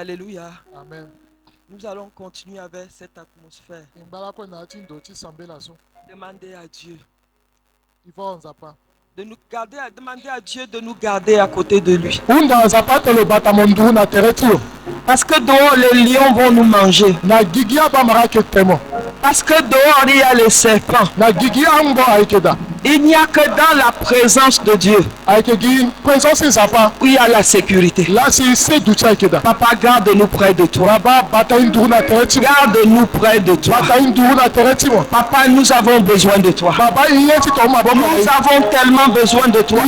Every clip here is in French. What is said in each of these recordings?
Alléluia. Amen. Nous allons continuer avec cette atmosphère. Demander à Dieu de nous garder, demander à Dieu de nous garder à côté de lui. Parce que dehors les lions vont nous manger. Parce que dehors il y a les serpents. Il n'y a que dans la présence de Dieu où il y a la sécurité. Papa, garde-nous près de toi. Garde-nous près de toi. Papa, nous avons besoin de toi. Nous avons tellement besoin de toi.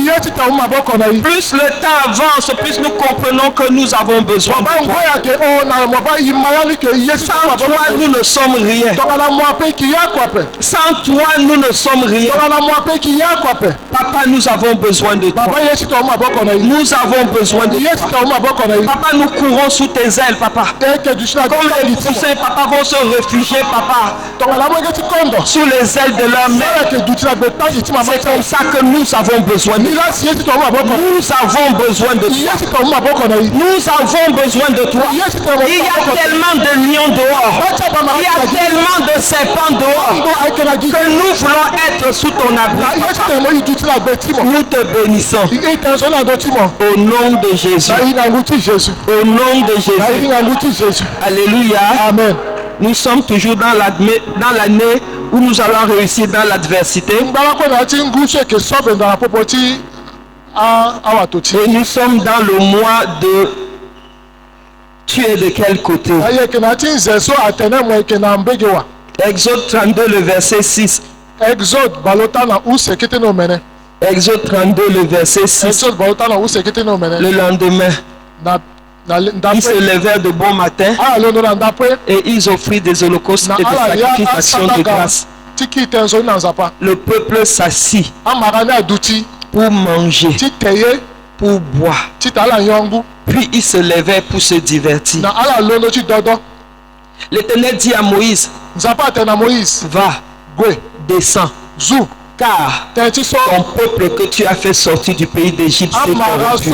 Plus le temps avance, plus nous comprenons que nous avons besoin de toi. Sans toi, nous ne sommes rien. Sans toi, nous ne sommes rien. Papa, nous avons besoin de toi. Nous avons besoin de toi. Papa, nous courons sous tes ailes, papa. Comme les poussins, papa, vont se réfugier, papa, sous les ailes de leur mère. C'est comme ça que nous avons besoin de toi. Nous avons besoin de toi. Nous avons besoin de toi. Il y a tellement de lions dehors. Il y a tellement de serpents dehors que nous voulons être sous ton abri. Nous te bénissons. Au nom de Jésus. Au nom de Jésus. Alléluia. Amen. Nous sommes toujours dans l'année où nous allons réussir dans l'adversité. Et nous sommes dans le mois de... Tu es de quel côté? Exode 32, le verset 6. Exode 32, le verset 6. Le lendemain, ils se levèrent de bon matin et ils offrirent des holocaustes et des sacrifications de grâce. Le peuple s'assit pour manger, pour boire. Puis ils se levèrent pour se divertir. L'Éternel dit à Moïse, va, descends, car ton peuple que tu as fait sortir du pays d'Égypte s'est corrompu.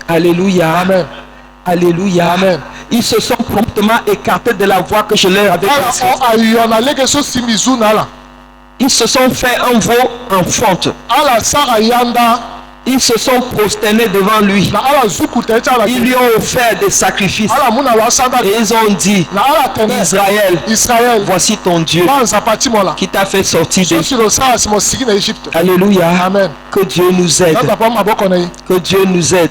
Alléluia. Amen. Alléluia. Amen. Ils se sont promptement écartés de la voie que je leur avais laissée. Ils se sont fait un veau en fonte. Ils se sont prosternés devant lui. Ils lui ont offert des sacrifices. Et ils ont dit, Israël, voici ton Dieu qui t'a fait sortir d'Égypte. Alléluia. Amen. Que Dieu nous aide. Que Dieu nous aide.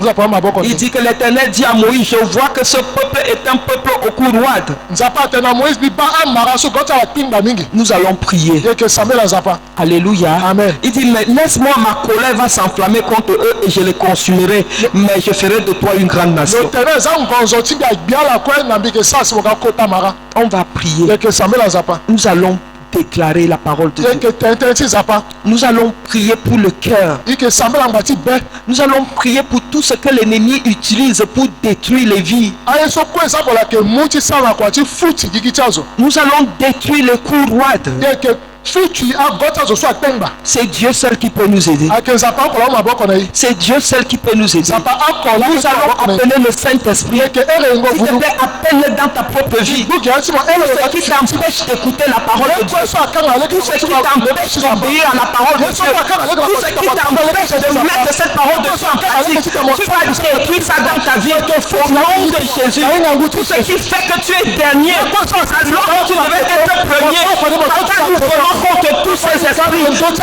Il dit que l'Éternel dit à Moïse, je vois que ce peuple est un peuple au cou roide. Nous allons prier. Alléluia. Amen. Il dit, mais laisse-moi, ma colère va s'enflammer contre eux et je les consumerai, mais je ferai de toi une grande nation. On va prier. Nous allons déclarer la parole de Dieu. Nous allons prier pour le cœur. Nous allons prier pour tout ce que l'ennemi utilise pour détruire les vies. Nous allons détruire les coups roides. C'est Dieu seul qui peut nous aider. C'est Dieu seul qui peut nous aider. Nous allons appeler le Saint-Esprit. S'il te plaît, appelle-le dans ta propre vie. Tout ce qui t'empêche d'écouter la parole de Dieu. Tout ce qui t'empêche d'obéir à la parole de Dieu. Tout ce qui t'empêche de mettre cette parole de Dieu en pratique. Tu vas détruire ça dans ta vie. Au nom de Jésus. Tout ce qui fait que tu es dernier. Alors tu devais être premier. Contre tous ces esprits, nous venons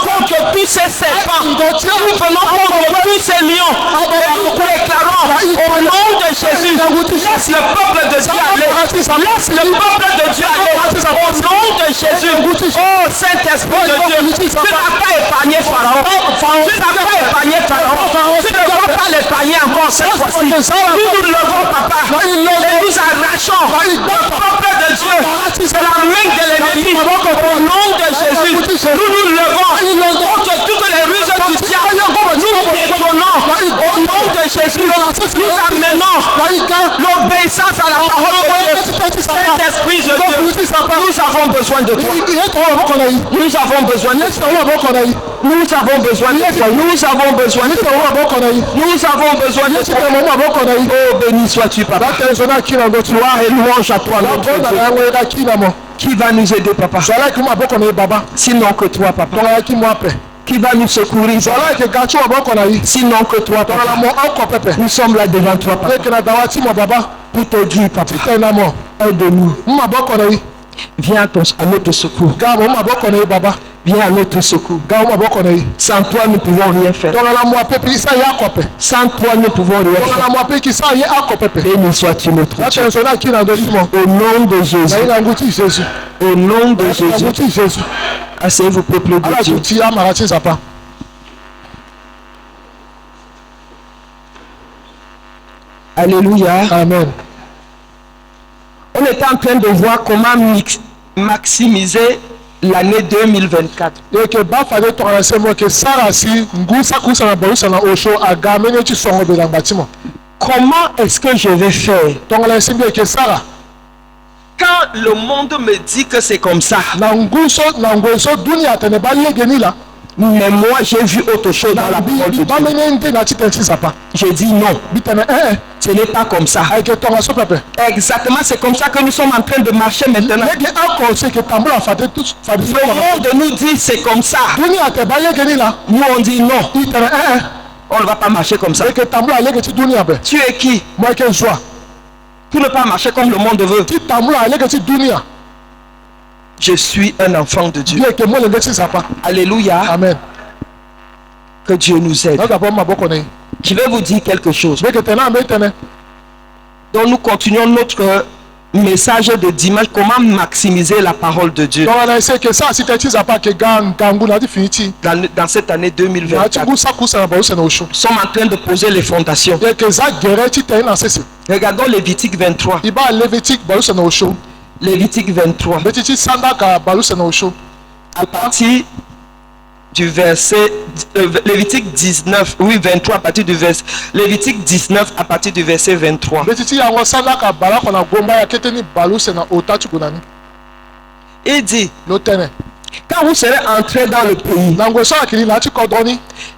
contre tous ces serpents, nous venons contre tous ces lions, et nous déclarons au nom de Jésus, laisse le peuple de Dieu aller, laisse le peuple de Dieu aller, au nom de Jésus. Oh Saint-Esprit de Dieu, tu n'as pas épargné Pharaon, tu n'as pas épargné Pharaon, tu ne vas pas l'épargner encore cette fois-ci. Nous nous levons, papa, et nous arrachons le peuple de Dieu de la main de l'ennemi. Au nom de Jésus, nous nous levons contre toutes les ruses du diable. Nous détruisons au nom de Jésus. Nous amenons l'obéissance à la parole de Dieu. Saint-Esprit de Dieu, nous avons besoin de toi. Nous avons besoin de toi. Nous avons besoin de toi. Nous avons besoin de toi. Nous avons besoin de toi. Oh, béni sois-tu, papa. Gloire et louange à toi, notre Dieu. Qui va nous aider, papa? Sinon que toi, papa. Qui va nous secourir? Sinon que toi, papa. Nous sommes là devant toi, papa. Pour te dire, papa. Aide-nous. Viens à notre secours. Viens à notre secours. Sans toi, nous ne pouvons rien faire. Sans toi, nous ne pouvons rien faire. Béni sois-tu, notre Dieu. Au nom de Jésus. Au nom de Jésus. Asseyez-vous, peuple de Dieu. Alléluia. Amen. On est en train de voir comment maximiser l'année 2024. Comment est-ce que je vais faire? Quand le monde me dit que c'est comme ça, mais moi j'ai vu autre chose dans la parole de Dieu. J'ai dit non, ce n'est pas comme ça. Exactement, c'est comme ça que nous sommes en train de marcher maintenant. Le monde nous dit c'est comme ça. Nous on dit non. On ne va pas marcher comme ça. Tu es qui? Pour ne pas marcher comme le monde veut. Je suis un enfant de Dieu. Alléluia. Amen. Que Dieu nous aide. Je vais vous dire quelque chose. Donc nous continuons notre message de dimanche. Comment maximiser la parole de Dieu dans cette année 2024. Nous sommes en train de poser les fondations. Regardons Lévitique 23. Lévitique 23. À partir du verset Lévitique 19, oui 23 à partir du verset Lévitique 19 à partir du verset 23. Il dit, quand vous serez entrés dans le pays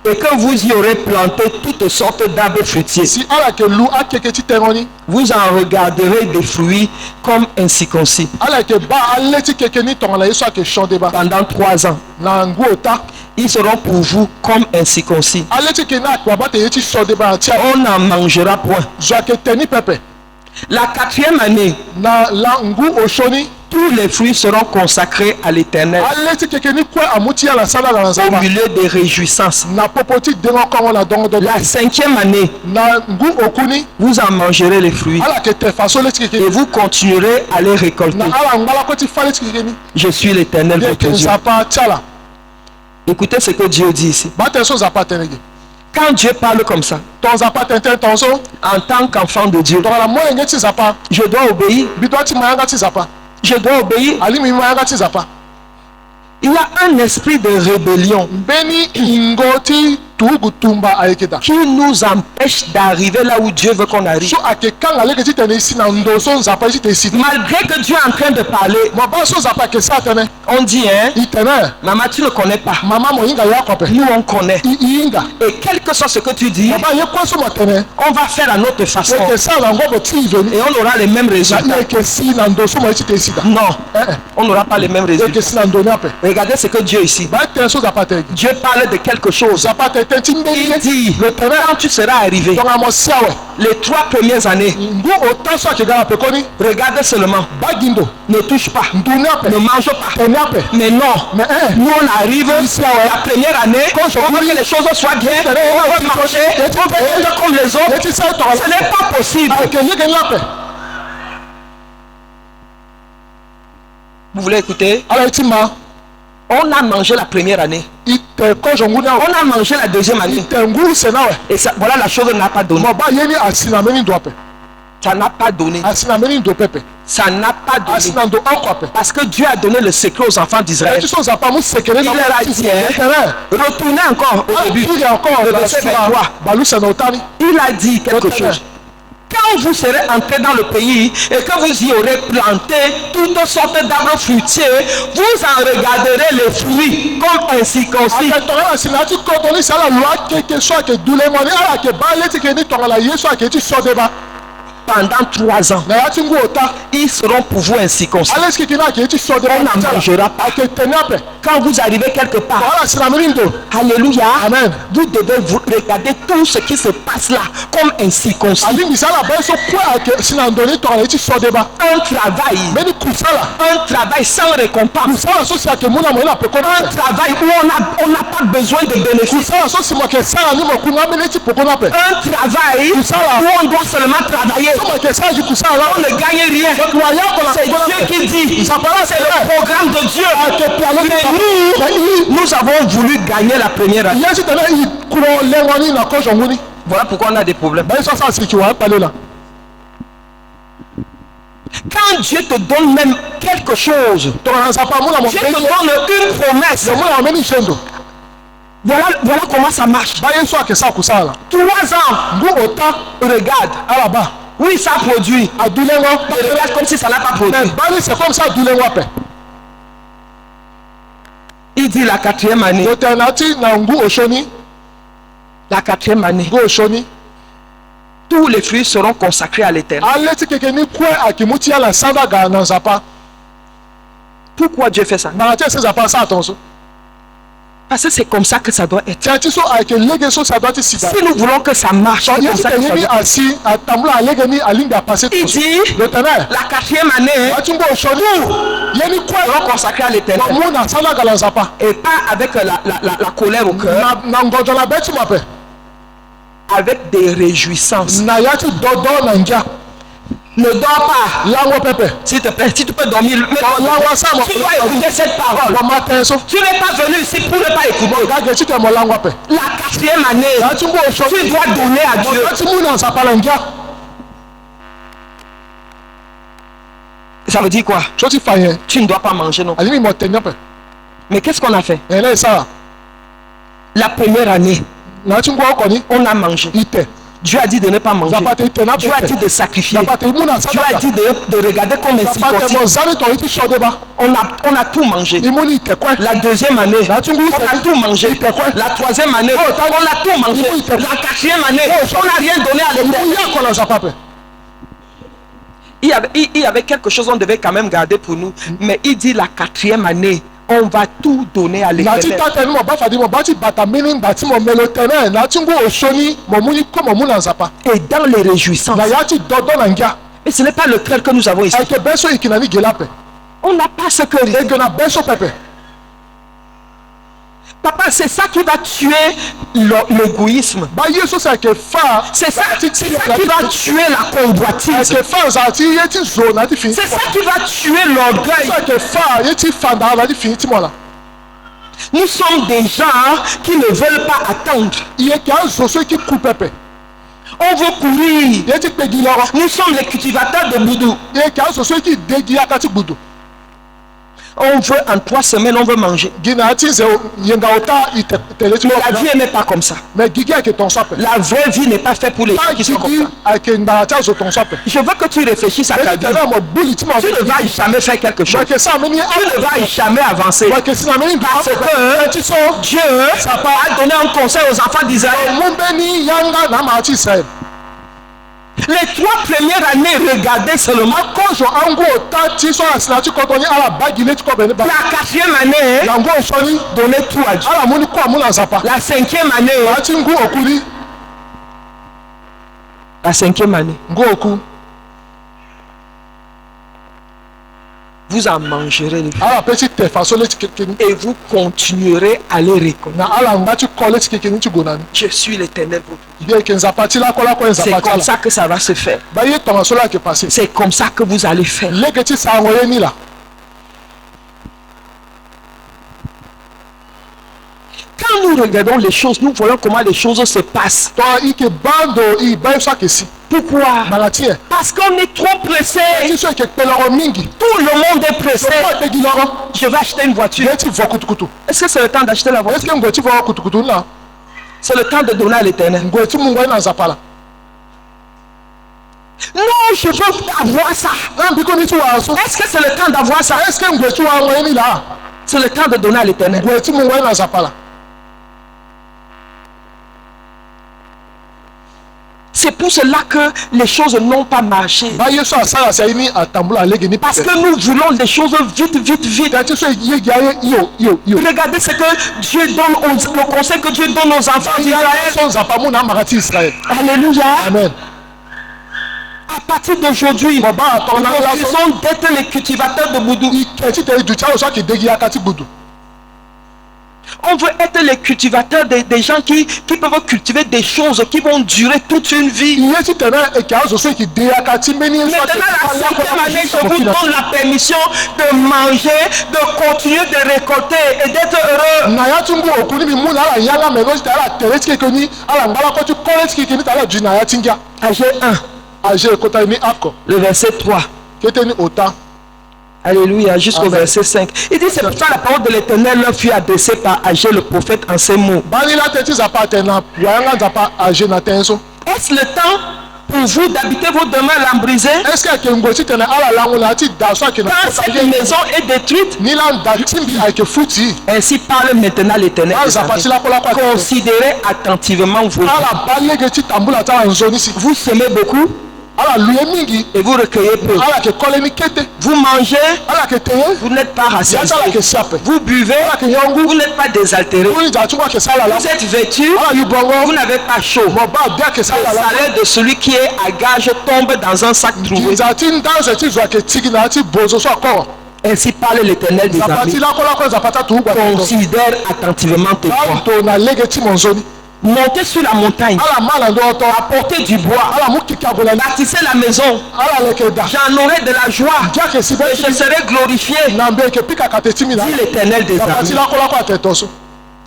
et que vous y aurez planté toutes sortes d'arbres fruitiers, vous en regarderez des fruits comme incirconcis pendant 3 ans. Ils seront pour vous comme incirconcis. On n'en mangera point. La 4e année, tous les fruits seront consacrés à l'Éternel au milieu des réjouissances. La 5e année, vous en mangerez les fruits et vous continuerez à les récolter. Je suis l'Éternel votre Dieu. Écoutez ce que Dieu dit ici. Quand Dieu parle comme ça, en tant qu'enfant de Dieu, je dois obéir. Je dois obéir. Il y a un esprit de rébellion qui nous empêche d'arriver là où Dieu veut qu'on arrive. Malgré que Dieu est en train de parler, on dit, maman, tu ne connais pas. Nous, on connaît. Et quel que soit ce que tu dis, on va faire à notre façon. Et on aura les mêmes résultats. Non, on n'aura pas les mêmes résultats. Regardez ce que Dieu ici. Dieu parle de quelque chose. Il dit, quand tu seras arrivé, les 3 premières années, regarde seulement, ne touche pas, ne mange pas. Mais non, nous on arrive la première année, on veut que les choses soient bien, on veut marcher, on veut être comme les autres. Ce n'est pas possible. Vous voulez écouter? On a mangé la première année. On a mangé la 2e année. Et ça, voilà, la chose n'a pas donné. Ça n'a pas donné. Ça n'a pas donné. Parce que Dieu a donné le secret aux enfants d'Israël. Il leur a dit, retournez encore au début. Le verset 23. Il a dit quelque chose. Quand vous serez entré dans le pays et que vous y aurez planté toutes sortes d'arbres fruitiers, vous en regarderez les fruits comme incirconcis. Pendant 3 ans, ils seront pour vous incirconcis. On n'en mangera pas. Quand vous arrivez quelque part, alléluia, amen, vous devez vous regarder tout ce qui se passe là comme incirconcis. Un travail sans récompense. Un travail où on n'a pas besoin de bénéfices. Un travail où on doit seulement travailler. On ne gagne rien. C'est Dieu qui dit. C'est le programme de Dieu. Mais nous avons voulu gagner la première année. Voilà pourquoi on a des problèmes. Quand Dieu te donne même quelque chose, Dieu te donne une promesse. Voilà comment ça marche. 3 ans, regarde. Oui, ça produit. Regarde comme si ça n'a pas produit. Il dit la 4e année. La 4e année. Tous les fruits seront consacrés à l'Éternel. Pourquoi Dieu fait ça? Parce que c'est comme ça que ça doit être. Si nous voulons que ça marche, il dit, la 4e année, seront consacrés à l'Éternel. Et pas avec la colère au cœur. Avec des réjouissances. Ne dors pas. S'il te plaît, si tu peux dormir, tu dois écouter cette parole. Tu n'es pas venu ici pour ne pas écouter. La 4e année, tu dois donner à Dieu. Ça veut dire quoi? Tu ne dois pas manger non. Mais qu'est-ce qu'on a fait? La première année, on a mangé. Dieu a dit de ne pas manger. Dieu a dit de sacrifier. Dieu a dit de regarder comme incirconcis. On a tout mangé. La 2e année, on a tout mangé. La 3e année, on a tout mangé. La 4e année, on n'a rien donné à l'Éternel. Il y avait quelque chose qu'on devait quand même garder pour nous. Mais il dit la 4e année, on va tout donner à l'Éternel. Et dans les réjouissances. Et ce n'est pas le cœur que nous avons ici. On n'a pas ce cœur. Papa, c'est ça qui va tuer l'égoïsme. C'est ça qui va tuer la convoitise. C'est ça qui va tuer l'orgueil. Nous sommes des gens qui ne veulent pas attendre. On veut courir. Nous sommes les cultivateurs de boudou. On veut en 3 semaines, on veut manger. Mais la vie n'est pas comme ça. La vraie vie n'est pas faite pour les gens qui sont comme ça. Je veux que tu réfléchisses à ta vie. Tu ne vas jamais faire quelque chose. Tu ne vas jamais avancer. Parce que Dieu a donné un conseil aux enfants d'Israël. Les 3 premières années, regardez seulement. La 4e année, donnez tout à Dieu. La 5e année, la 5e année, vous en mangerez et vous continuerez à les reconnaître. Je suis l'Éternel. C'est comme ça que ça va se faire. C'est comme ça que vous allez faire. Quand nous regardons les choses, nous voyons comment les choses se passent. Pourquoi? Parce qu'on est trop pressé. Tout le monde est pressé. Je vais acheter une voiture. Est-ce que c'est le temps d'acheter la voiture? C'est le temps de donner à l'Éternel. Non, je veux avoir ça. Est-ce que c'est le temps d'avoir ça? C'est le temps de donner à l'Éternel. C'est pour cela que les choses n'ont pas marché. Parce que nous voulons les choses vite, vite, vite. Regardez ce que Dieu donne, le conseil que Dieu donne aux enfants d'Israël. Alléluia. Amen. À partir d'aujourd'hui, nous refusons d'être les cultivateurs de boudou. On veut être les cultivateurs des gens qui peuvent cultiver des choses qui vont durer toute une vie. Maintenant, la 5e année, je vous donne la permission de manger, de continuer de récolter et d'être heureux. Agé 1. Le verset 3. Alléluia, jusqu'au verset 5. Il dit, c'est pour ça la parole de l'Éternel leur fut adressée par Agé le prophète en ces mots. Est-ce le temps pour vous d'habiter vos demeures lambrisées? Quand cette maison est détruite, ainsi parle maintenant l'Éternel. Considérez attentivement vos jours. Vous semez beaucoup et vous recueillez peu. Vous mangez, vous n'êtes pas rassasié. Vous buvez, vous n'êtes pas désaltéré. Vous êtes vêtu, vous n'avez pas chaud. Le salaire de celui qui est à gage tombe dans un sac troué. Ainsi parle l'Éternel des armées. Considère attentivement tes pas. Montez sur la montagne, apportez du bois, bâtissez la maison, j'en aurai de la joie et je serai glorifié, dit l'Éternel des armées.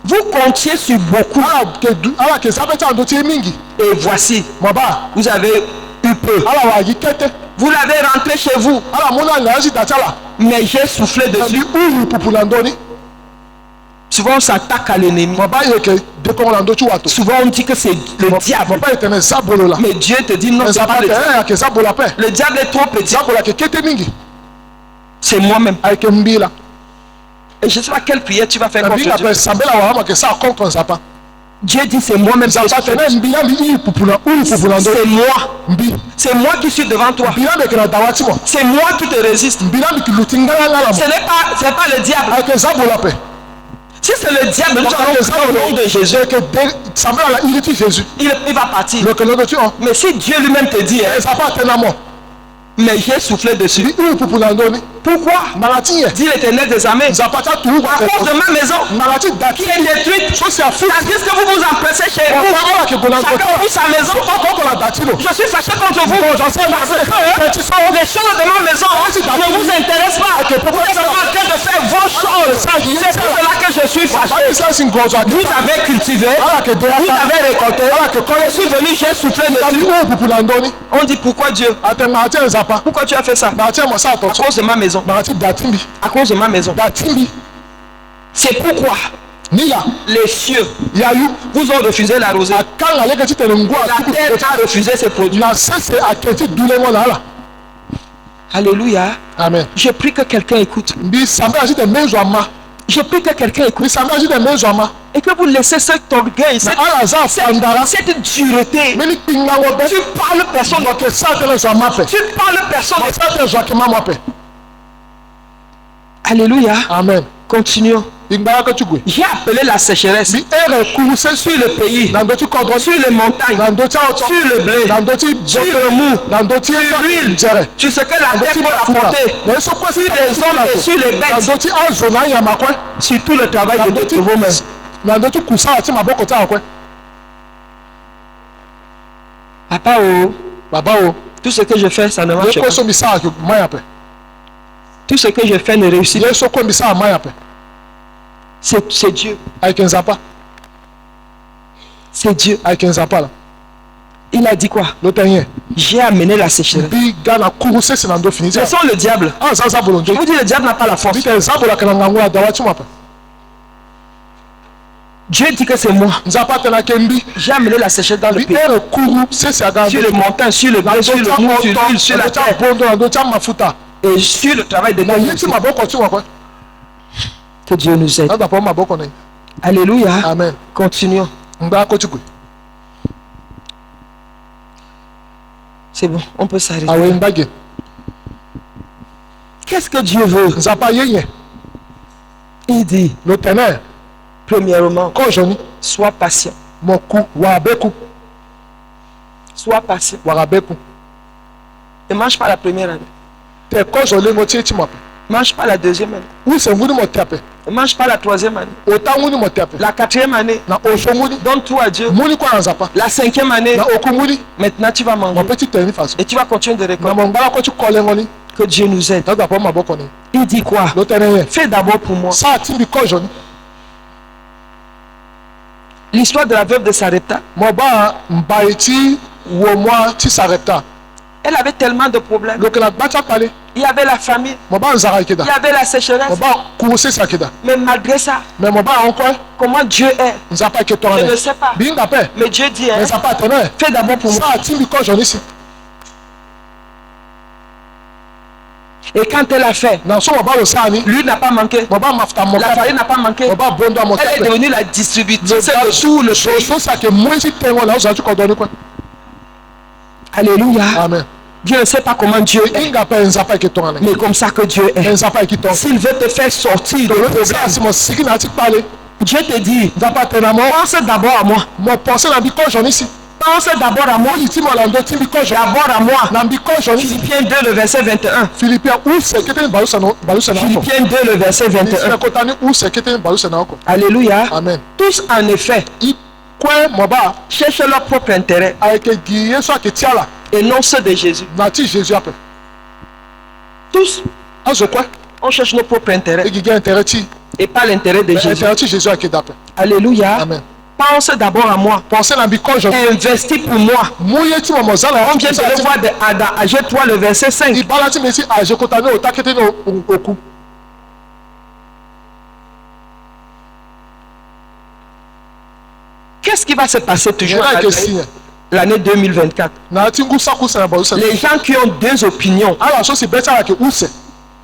Vous comptiez sur beaucoup et voici, vous avez eu peu. Vous l'avez rentré chez vous, mais j'ai soufflé dessus. Souvent on s'attaque à l'ennemi. Souvent on dit que c'est le diable. Mais Dieu te dit non, c'est pas le diable. Le diable est trop petit. C'est moi-même. Et je ne sais pas quelle prière tu vas faire contre Dieu. Dieu dit c'est moi-même. C'est moi. C'est moi qui suis devant toi. C'est moi qui te résiste. Ce n'est pas le diable. Si c'est le diable, nous allons au nom de Jésus. Il va partir. Mais si Dieu lui-même te dit, mais j'ai soufflé dessus. Pourquoi? Dit l'Éternel des armées. À cause de ma maison qui est détruite. Tandis que vous vous empressez chez vous. Chacun pour sa maison. Je suis fâché contre vous. Les choses de ma maison ne vous intéressent pas. Vous êtes en train de faire vos choses. C'est pour cela que je suis fâché. Vous avez cultivé. Vous avez récolté. Je suis venu, j'ai soufflé dessus. On dit pourquoi Dieu? Pourquoi tu as fait ça? À cause de ma maison. À cause de ma maison. C'est pourquoi les cieux vous ont refusé la rosée. La terre a refusé ses produits. Alléluia. Amen. Je prie que quelqu'un écoute. Je prie que quelqu'un écoute. Et que vous laissez cet orgueil, cette dureté. Tu parles personne. Tu parles personne. Alléluia. Amen. Continuons. J'ai appelé la sécheresse sur le pays, sur les montagnes, sur le blé, sur le mou, sur l'huile, sur ce que la terre peut apporter, sur les hommes et sur les bêtes, sur tout le travail de vos mains. Papa, tout ce que je fais, ça ne marche pas. Tout ce que je fais ne réussit pas. C'est Dieu. C'est Dieu. Il a dit quoi? J'ai amené la sécheresse. Laissons le diable. Je vous dis, le diable n'a pas la force. Dieu dit que c'est moi. J'ai amené la sécheresse dans le pays. Sur les montagnes, sur le blé, sur le mou, sur l'huile, sur la terre. Et sur le travail de nos. Que Dieu nous aide. Alléluia. Amen. Continuons. C'est bon, on peut s'arrêter. Qu'est-ce que Dieu veut? Il dit, premièrement, sois patient. Sois patient. Ne mange pas la première année. Ne mange pas la deuxième année. Ne mange pas la troisième année. La quatrième année, donne-toi à Dieu. La cinquième année, maintenant tu vas manger. Et tu vas continuer de récolter. Que Dieu nous aide. Il dit quoi? Fais d'abord pour moi. L'histoire de la veuve de Sarepta. Elle avait tellement de problèmes. Il y avait la famine. Il y avait la sécheresse. Mais malgré ça, comment Dieu est, je ne sais pas. Mais Dieu dit, fais d'abord pour moi. Et quand elle a fait, lui n'a pas manqué. La farine n'a pas manqué. Elle est devenue la distributrice de tout le pays. Alléluia. Amen. Dieu ne sait pas comment Dieu est, mais comme ça que Dieu est. S'il veut te faire sortir de problème, Dieu te dit, pense d'abord à moi. Pense d'abord à moi. D'abord à moi. Philippiens 2, le verset 21. Philippiens 2, le verset 21. Alléluia. Amen. Tous en effet cherchent leur propre intérêt et non ceux de Jésus. Tous, on cherche nos propres intérêts et pas l'intérêt de Jésus. Alléluia. Amen. Pense d'abord à moi. Investis pour moi. On vient de le voir dans Agé 3, le verset 5. Qu'est-ce qui va se passer toujours l'année 2024? Les gens qui ont deux opinions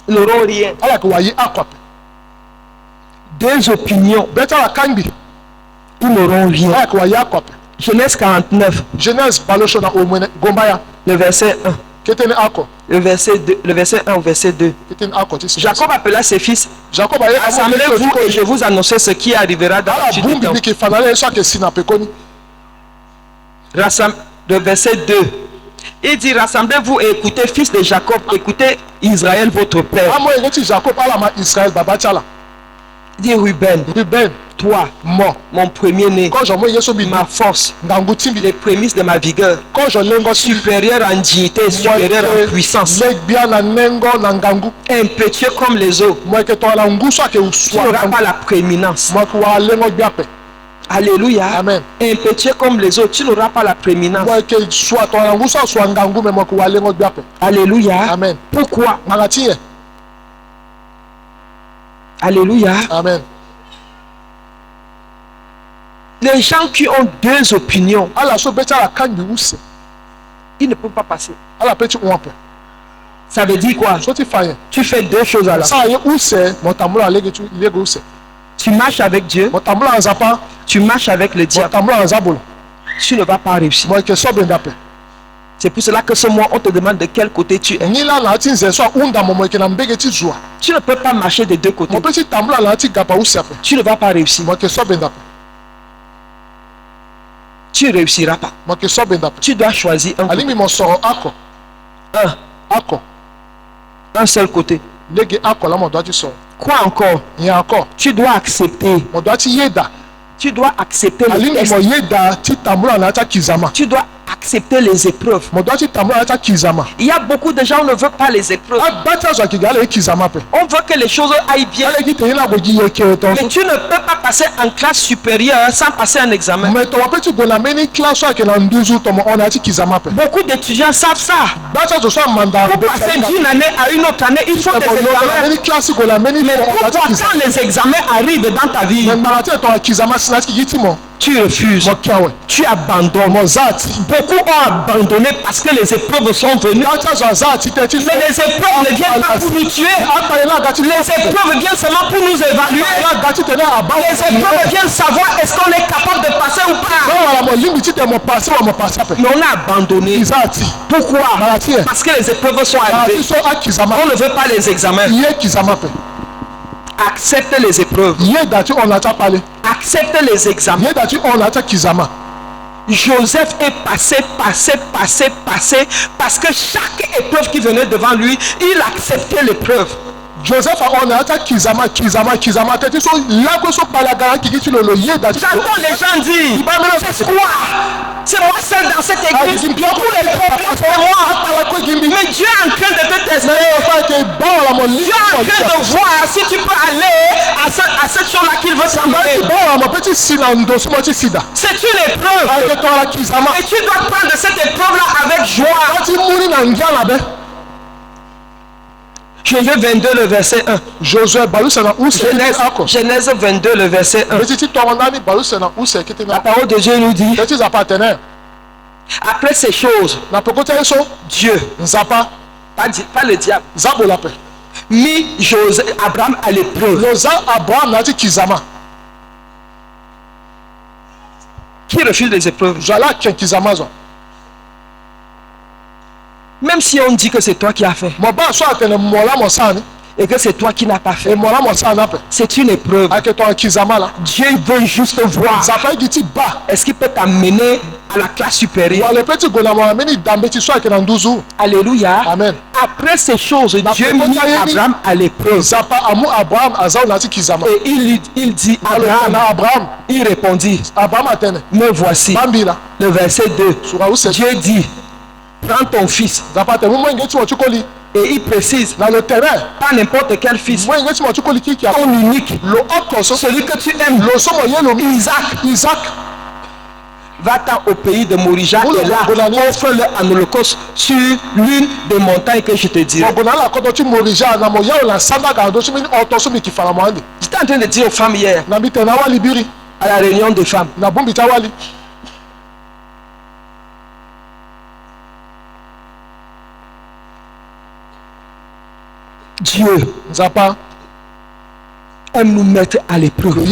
n'auront rien. Deux opinions, ils n'auront rien. Genèse 49. Le verset 1. Le verset 1 au verset 2. Jacob appela ses fils. Rassemblez-vous et je vous annonce ce qui arrivera dans la suite du temps. Le verset 2. Il dit, rassemblez-vous et écoutez, fils de Jacob, écoutez Israël votre père. Il dit, Ruben, toi, mon premier-né, ma force, les prémices de ma vigueur, supérieur en dignité, supérieur en puissance, impétueux comme les eaux, tu n'auras pas la prééminence. Alléluia. Amen. Impétueux comme les autres, tu n'auras pas la prééminence. Alléluia. Amen. Pourquoi? Alléluia. Amen. Les gens qui ont deux opinions, ils ne peuvent pas passer. Ça veut dire quoi? Tu fais deux choses à la fois. Tu marches avec Dieu, tu marches avec le diable. Tu ne vas pas réussir. C'est pour cela que ce mois, on te demande de quel côté tu es. Tu ne peux pas marcher des deux côtés. Tu ne vas pas réussir. Tu ne réussiras pas. Tu dois choisir un côté. Un seul côté. Quoi encore? Tu dois accepter. Tu dois accepter le test. Tu dois accepter les épreuves. Il y a beaucoup de gens qui ne veulent pas les épreuves. On veut que les choses aillent bien. Mais tu ne peux pas passer en classe supérieure sans passer un examen. Beaucoup d'étudiants savent ça. Pour passer d'une année à une autre année, il faut des examens. Mais pourquoi quand les examens arrivent dans ta vie, tu refuses, tu abandonnes? Beaucoup ont abandonné parce que les épreuves sont venues. Mais les épreuves ne viennent pas pour nous tuer. Les épreuves viennent seulement pour nous évaluer. Les épreuves viennent savoir est-ce qu'on est capable de passer ou pas. Mais on a abandonné. Pourquoi? Parce que les épreuves sont arrivées. On ne veut pas les examens. Accepte les épreuves. Accepte les examens. Joseph est passé parce que chaque épreuve qui venait devant lui, il acceptait l'épreuve. Joseph on a kizama. J'entends les gens dire, c'est quoi? C'est moi seul dans cette église. Tous les problèmes c'est moi. Mais Dieu est en train de te tester. Dieu est en train de voir si tu peux aller à cette chose-là qu'il veut t'amener. C'est une épreuve. Et tu dois prendre cette épreuve-là avec joie. Genèse 22, le verset 1. Genèse 22, le verset 1. La parole de Dieu nous dit, après ces choses, Dieu, pas le diable, mit Abraham à l'épreuve. Qui refuse les épreuves? Même si on dit que c'est toi qui as fait et que c'est toi qui n'as pas fait, c'est une épreuve. Dieu veut juste voir est-ce qu'il peut t'amener à la classe supérieure. Alléluia. Amen. Après ces choses, Dieu mit Abraham à l'épreuve. Et il dit Abraham, il répondit, me voici. Le verset 2, Dieu dit, prends ton fils. Et il précise, dans le terrain, pas n'importe quel fils, ton unique, celui que tu aimes, Isaac. Va-t'en au pays de Morija et là, offre-le en holocauste sur l'une des montagnes que je te dirai. J'étais en train de dire aux femmes hier, à la réunion des femmes, Dieu aime nous mettre à l'épreuve.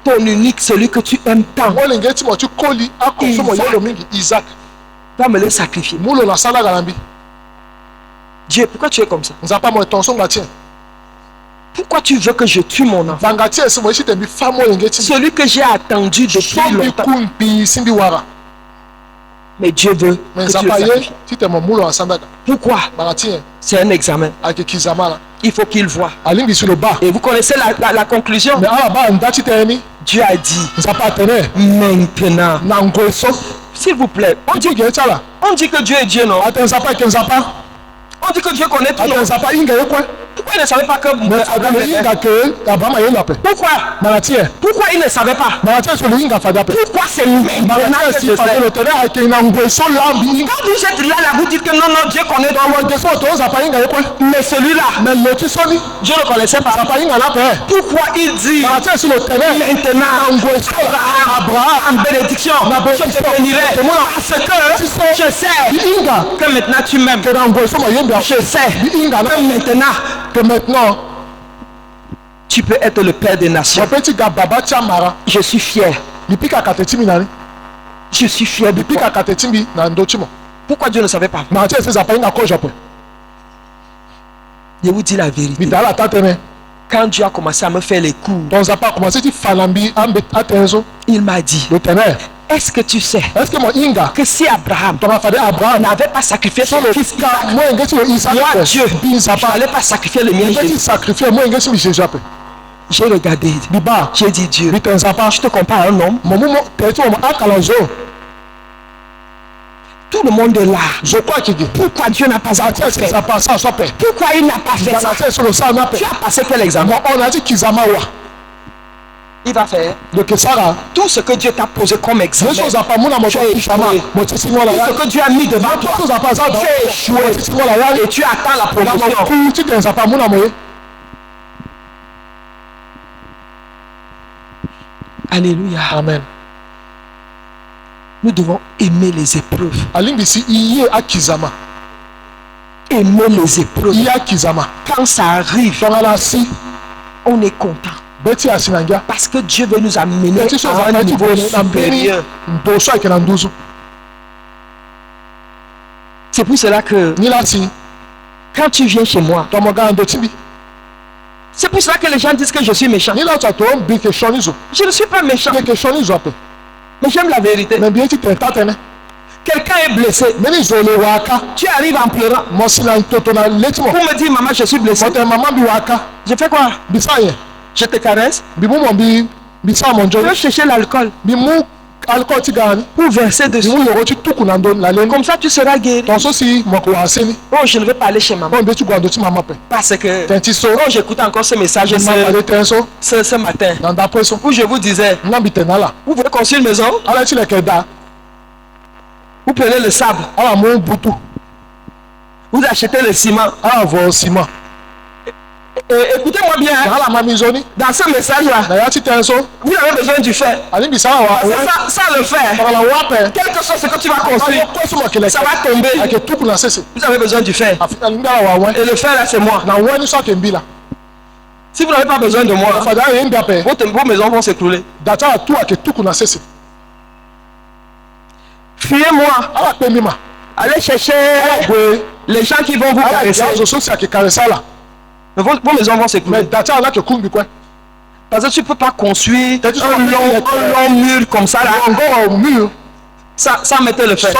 Ton unique, celui que tu aimes tant, Isaac, va me le sacrifier. Dieu, pourquoi tu es comme ça? Pourquoi tu veux que je tue mon enfant? Celui que j'ai attendu depuis longtemps. Mais Dieu veut que tu le sacrifies. Pourquoi? C'est un examen. Il faut qu'il voie. Et vous connaissez la conclusion. Dieu a dit maintenant. S'il vous plaît, on dit que Dieu est Dieu, non? On dit que Dieu connaît tout. Pourquoi il ne savait pas que Pourquoi il ne savait pas? Pourquoi c'est maintenant que je sais? Quand vous êtes là, vous dites que non, Dieu connaît tout. Mais celui-là, Dieu ne connaissait pas. Pourquoi il dit maintenant Abraham en bénédiction, je te bénirai parce que je sais que maintenant tu m'aimes. Je sais que maintenant tu peux être le père des nations. Je suis fier. Je suis fier de toi. Pourquoi Dieu ne savait pas? Je vous dis la vérité. Quand Dieu a commencé à me faire les cours, il m'a dit, est-ce que tu sais que si Abraham n'avait pas sacrifié son fils Isaac, moi Dieu, je n'allais pas sacrifier le mien. J'ai regardé, j'ai dit Dieu, je te compare à un homme. Tout le monde est là. Pourquoi Dieu n'a pas fait? Pourquoi il n'a pas fait ça? Tu as passé quel examen? Il va faire tout ce que Dieu t'a posé comme examen. Tu as échoué. Tout ce que Dieu a mis devant toi, tu as échoué. Et tu attends la promotion. Alléluia. Amen. Nous devons aimer les épreuves. Aimer les épreuves. Quand ça arrive, on est content. Parce que Dieu veut nous amener à un niveau supérieur. C'est pour cela que quand tu viens chez moi, c'est pour cela que les gens disent que je suis méchant. Je ne suis pas méchant. Mais j'aime la vérité. Quelqu'un est blessé. Tu arrives en pleurant. Pour me dire, maman, je suis blessé. Je fais quoi? Je te caresse. Je veux chercher l'alcool. Pour verser dessus. Comme ça, tu seras guéri. Oh, je ne vais pas aller chez maman. Parce que j'écoute encore ce message ce matin. Où je vous disais, vous voulez construire une maison? Vous prenez le sable. Vous achetez le ciment. Écoutez-moi bien. Dans ce message-là, vous avez besoin du fer. Sans le fer, quel que soit ce que tu vas construire, ça va tomber. Vous avez besoin du fer. Et le fer là, c'est moi. Si vous n'avez pas besoin de moi, vos maisons vont s'écrouler. Fuyez-moi. Allez chercher les gens qui vont vous caresser. Vos maisons vont s'écrouler. Parce que tu ne peux pas construire un long mur comme ça là. Sans mettre le fer.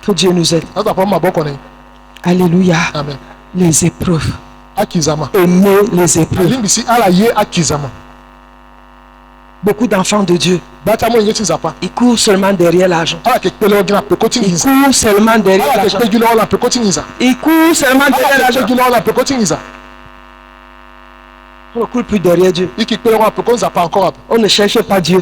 Que Dieu nous aide. Alléluia. Amen. Les épreuves. Aimer les épreuves. Beaucoup d'enfants de Dieu, ils courent seulement derrière l'argent. Ils courent seulement derrière l'argent. Ils courent seulement derrière l'argent. On ne court plus derrière Dieu. On ne cherche pas Dieu.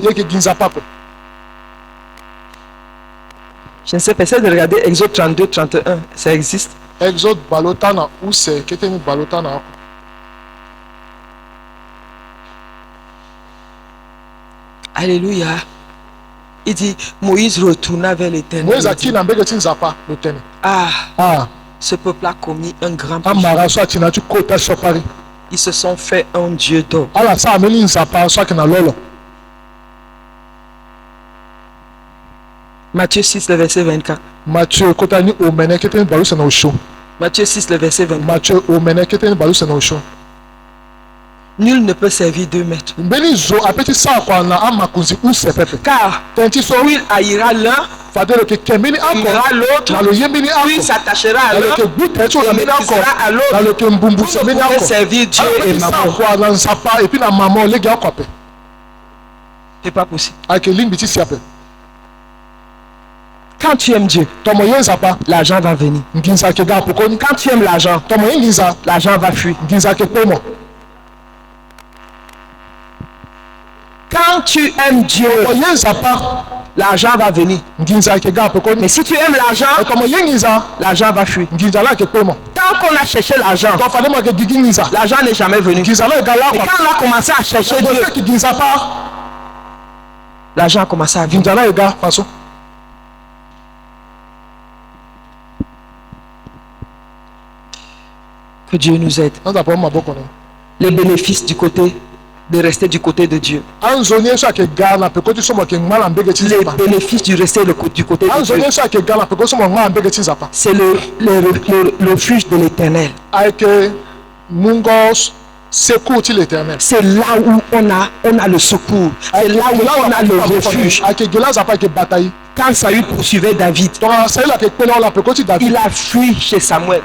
Je ne sais pas, essayez de regarder Exode 32, 31. Ça existe. Exode balotana ou c'est keteni balotana. Alléluia. Il dit, Moïse retourna vers l'Éternel. Ce peuple a commis un grand péché. Ils se sont fait un dieu d'or. Matthieu 6, le verset 24. Matthieu 6, le verset 24. Nul ne peut servir deux maîtres. Car où il haïra l'un, il aimera l'autre, puis il s'attachera à l'un, il méprisera à l'autre. Vous ne pouvez servir Dieu et maman. C'est pas possible. Quand tu aimes Dieu, l'argent va venir. Quand tu aimes l'argent, l'argent va fuir. Quand tu aimes Dieu, l'argent va venir. Mais si tu aimes l'argent, l'argent va fuir. Tant qu'on a cherché l'argent, l'argent n'est jamais venu. Et quand on a commencé à chercher Dieu, l'argent a commencé à venir. Que Dieu nous aide. Les bénéfices du côté de rester du côté de Dieu. Les bénéfices du rester du côté de Dieu. C'est le refuge de l'Éternel. secours-t-il l'éternel. C'est là où on a le secours. C'est là où on a le refuge. Quand Saül poursuivait David, il a fui chez Samuel.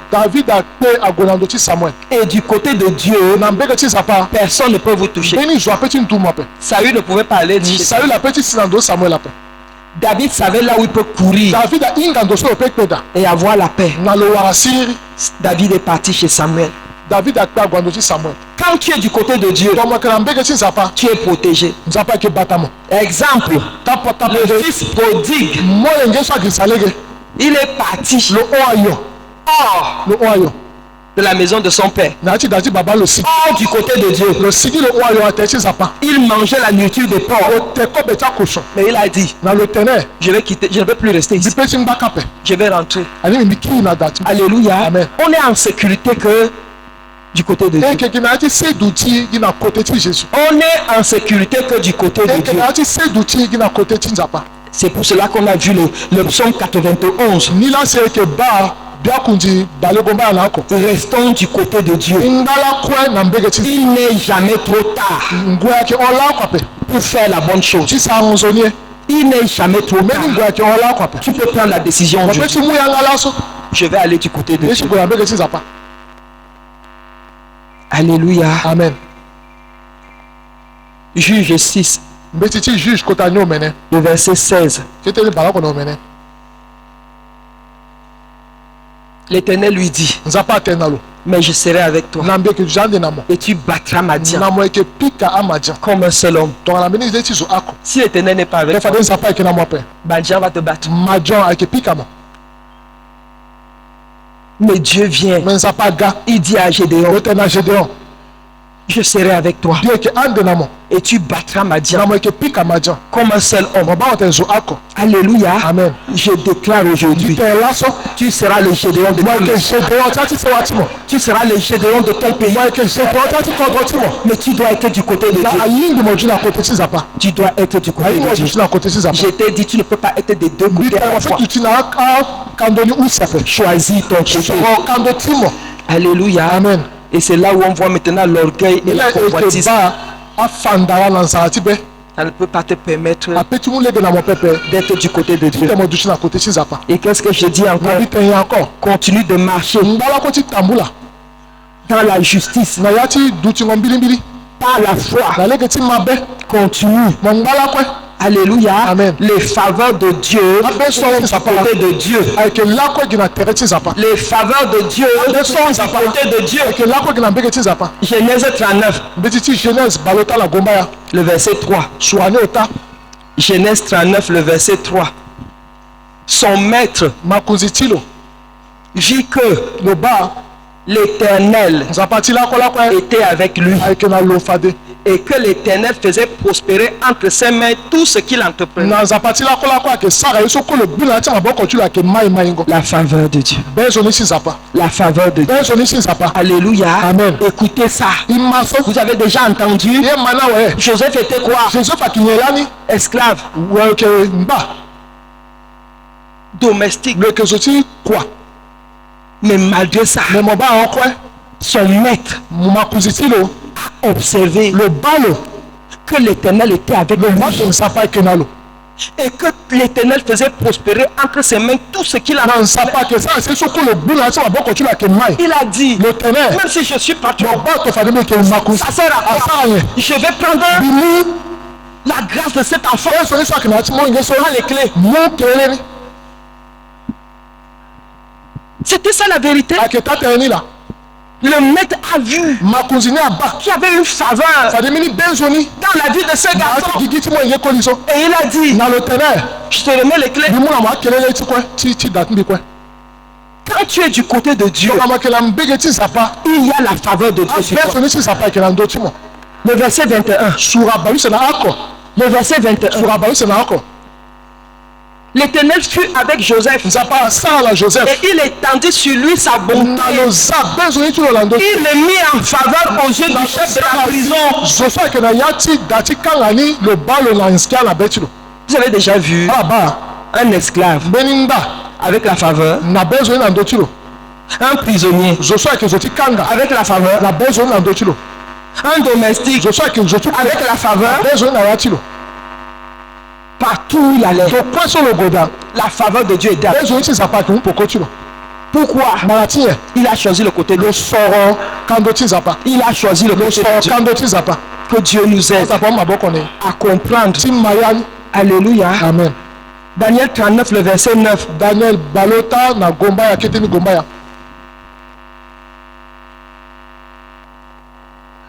Et du côté de Dieu, personne ne peut vous toucher. Saül ne pouvait pas aller chez Samuel. David savait là où il peut courir et avoir la paix. David est parti chez Samuel. Quand tu es du côté de Dieu, tu es protégé. Exemple, le fils prodigue, il est parti hors de la maison de son père. Hors du côté de Dieu. Il mangeait la nourriture des porcs. Mais il a dit, je vais quitter, je ne vais plus rester ici. Je vais rentrer. Alléluia. Amen. On est en sécurité que du côté de Dieu. On est en sécurité que du côté de Dieu. C'est pour cela qu'on a vu le psaume 91. Restons du côté de Dieu. Il n'est jamais trop tard pour faire la bonne chose. Il n'est jamais trop tard. Tu peux prendre la décision aujourd'hui. Je vais aller du côté de Dieu. Alléluia. Amen. Juge 6. Le verset 16. L'Éternel lui dit, mais je serai avec toi et tu battras Madian comme un seul homme. Si l'Éternel n'est pas avec toi, Madian va te battre. Mais Dieu vient, il dit à Gédéon, je serai avec toi et tu battras Madian comme un seul homme. Alléluia. Amen. Je déclare aujourd'hui, tu seras le Gédéon de ton pays. Tu seras le Gédéon de ton pays. Mais tu dois être du côté de Dieu. Tu dois être du côté de Dieu. Je t'ai dit, tu ne peux pas être des deux côtés à la fois. Choisis ton côté. Alléluia. Amen. Et c'est là où on voit maintenant l'orgueil et la convoitise. Ça ne peut pas te permettre d'être du côté de Dieu. Et qu'est-ce que je dis encore? Continue de marcher dans la justice, par la foi. Continue. Alléluia. Amen. Les faveurs de Dieu sont du côté de Dieu. Les faveurs de Dieu sont du côté de Dieu. Genèse 39. Le verset 3. Genèse 39, le verset 3. Son maître vit que l'Éternel était avec lui et que l'Éternel faisait prospérer entre ses mains tout ce qu'il entreprenait. La faveur de Dieu. La faveur de Dieu. Alléluia. Amen. Écoutez ça. Vous avez déjà entendu? Joseph était quoi? Esclave. Domestique. Mais malgré ça, son maître a observé que l'Éternel était avec lui et que l'Éternel faisait prospérer entre ses mains tout ce qu'il a. Il a dit, même si je suis parti, ça sert à quoi? Je vais prendre la grâce de cet enfant. Les clés. C'était ça la vérité. Le maître a vu qu'il y avait une faveur dans la vie de ce garçon. Et il a dit, je te remets les clés. Quand tu es du côté de Dieu, il y a la faveur de Dieu sur toi. Le verset 21. Le verset 21. L'Éternel fut avec Joseph et il étendit sur lui sa bonté. Il le mit en faveur aux yeux du chef de la prison. Vous avez déjà vu un esclave avec la faveur, un prisonnier avec la faveur. Un domestique. Avec la faveur. Partout où il allait. La faveur de Dieu est derrière. Pourquoi? Il a choisi le côté de Dieu. Il a choisi le côté de Dieu. Que Dieu nous aide à comprendre. Alléluia. Amen. Daniel 39, le verset 9. Daniel balota na gombaya keteni gombaya.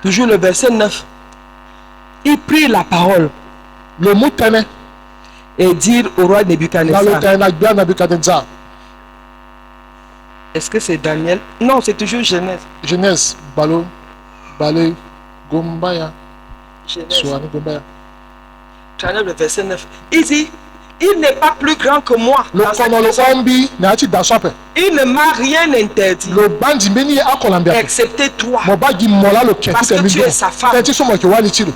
Toujours le verset 9. Il prit la parole. Le mot tenait. Et dire au roi Nebuchadnezzar. Est-ce que c'est Daniel? Non, c'est toujours Genèse. Genèse, balo, balé, gombaya. Genèse. Le verset 9. Il dit, il n'est pas plus grand que moi. Il ne m'a rien interdit. Excepté toi. Parce que tu es sa femme.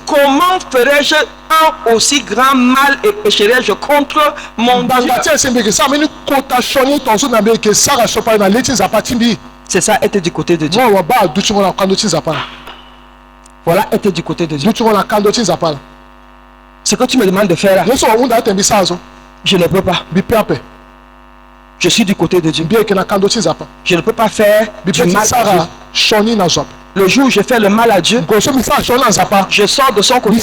Comment ferais-je un aussi grand mal et pécherais-je contre mon Dieu? C'est ça, être du côté de Dieu. Voilà, être du côté de Dieu. Ce que tu me demandes de faire là, je ne peux pas. Je suis du côté de Dieu. Je ne peux pas faire du mal à Dieu. Le jour où je fais le mal à Dieu, je sors de son côté. Il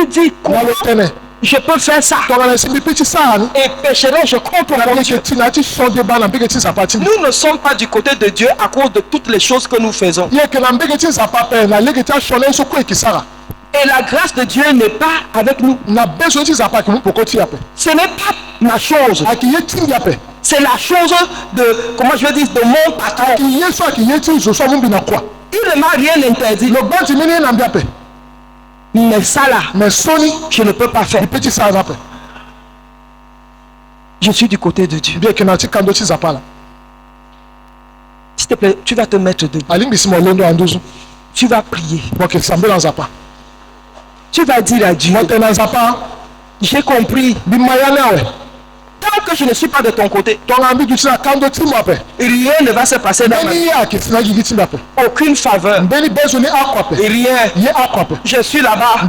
dit, comment je peux faire ça? Et pécherai-je contre mon Dieu. Nous ne sommes pas du côté de Dieu à cause de toutes les choses que nous faisons. Et la grâce de Dieu n'est pas avec nous. Ce n'est pas ma chose. C'est la chose de, comment je vais dire, de mon patron. Il ne m'a rien interdit. Mais ça là, je ne peux pas faire. Je suis du côté de Dieu. S'il te plaît, tu vas te mettre debout. Tu vas prier. Tu vas dire à Dieu, j'ai compris. Tant que je ne suis pas de ton côté, rien ne va se passer dans ma vie. Aucune faveur. Rien. Je suis là-bas.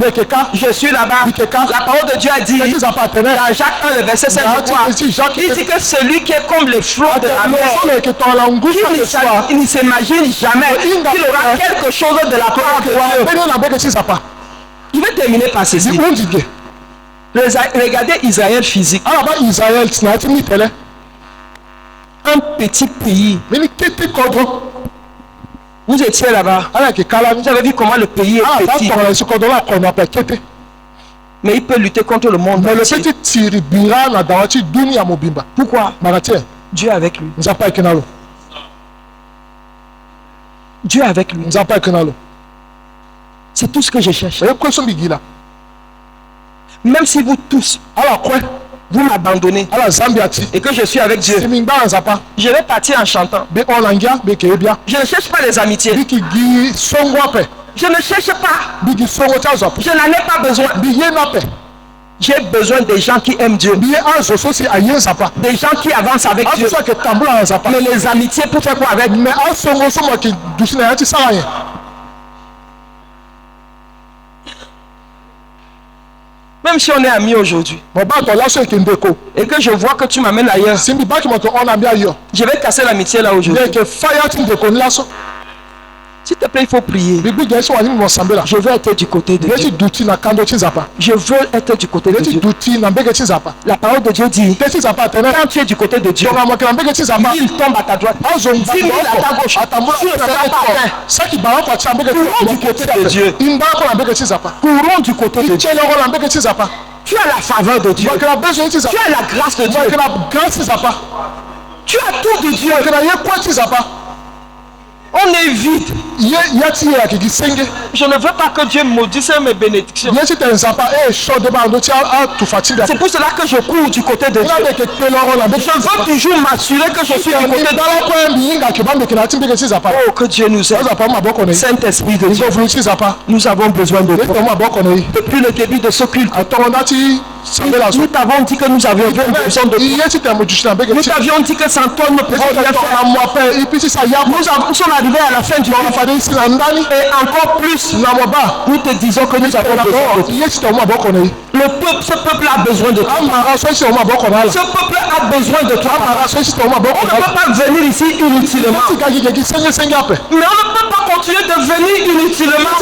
Je suis là-bas. La parole de Dieu a dit dans Jacques 1, le verset 7, il dit que celui qui est comme les flots de la mer, il ne s'imagine jamais qu'il aura quelque chose de la part de Dieu. Je vais terminer par ceci. Regardez Israël physique. Un petit pays. Vous étiez là-bas. Vous avez vu comment le pays est petit. Mais il peut lutter contre le monde entier. Pourquoi? Dieu est avec lui. Dieu est avec lui. C'est tout ce que je cherche. Même si vous tous, vous m'abandonnez et que je suis avec Dieu, je vais partir en chantant. Je ne cherche pas les amitiés. Je ne cherche pas. Je n'en ai pas besoin. J'ai besoin des gens qui aiment Dieu. Des gens qui avancent avec Dieu. Mais les amitiés pour faire quoi avec? Même si on est amis aujourd'hui et que je vois que tu m'amènes ailleurs, je vais casser l'amitié là aujourd'hui. S'il te plaît, il faut prier. Je veux être du côté de Dieu. Je veux être du côté de Dieu. La parole de Dieu dit, quand tu es du côté de Dieu, il tombe à ta droite. 10 000 à ta gauche. Tu ne seras pas atteint. Courons du côté de Dieu. Courons du côté de Dieu. Tu as la faveur de Dieu. Tu as la grâce de Dieu. Tu as tout de Dieu. On est vide. Je ne veux pas que Dieu maudisse mes bénédictions. C'est pour cela que je cours du côté de Dieu. Je veux toujours m'assurer que je suis du côté de Dieu. Oh, que Dieu nous aide. Saint-Esprit de Dieu, nous avons besoin de toi. Depuis le début de ce culte, Nous t'avons dit que nous avions besoin de toi. Nous t'avions dit que sans toi nous pouvons rien faire. Nous sommes arrivés à la fin du monde. Et encore plus, nous te disons que nous avons besoin de toi. Ce peuple a besoin de toi. Ce peuple a besoin de toi. On ne peut pas venir ici inutilement. Mais on ne peut pas continuer de venir inutilement.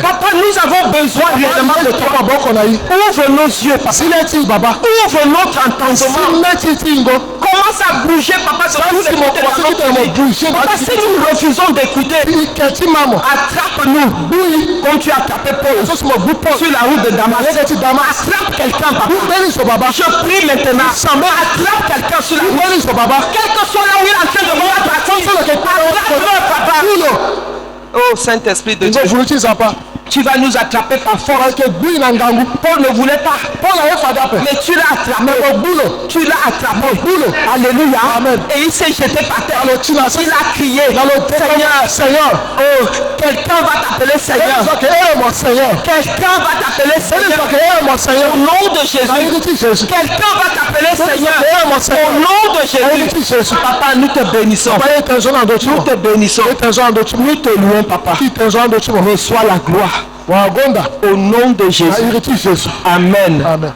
Papa, nous avons besoin réellement de toi. Ouvre nos yeux, papa. Ouvre notre entendement. Commence à bouger, papa. Papa, si nous refusons d'écouter, attrape-nous. Comme tu as attrapé Paul sur la route de Damas. Attrape quelqu'un, papa. Je prie maintenant. Attrape quelqu'un sur la route. Quel que soit là où il est en train de mourir, attrape-le, papa. Oh Saint-Esprit de Dieu. Tu vas nous attraper par force. Paul ne voulait pas. Mais tu l'as attrapé. Tu l'as attrapé. Alléluia. Amen. Et il s'est jeté par terre. Il a crié. Seigneur. Oh, quelqu'un va t'appeler Seigneur. Quelqu'un va t'appeler Seigneur. Au nom de Jésus. Quelqu'un va t'appeler Seigneur. Au nom de Jésus. Papa, nous te bénissons. Nous te bénissons. Nous te louons, papa. Reçois la gloire. Au nom de Jésus. Amen. Amen.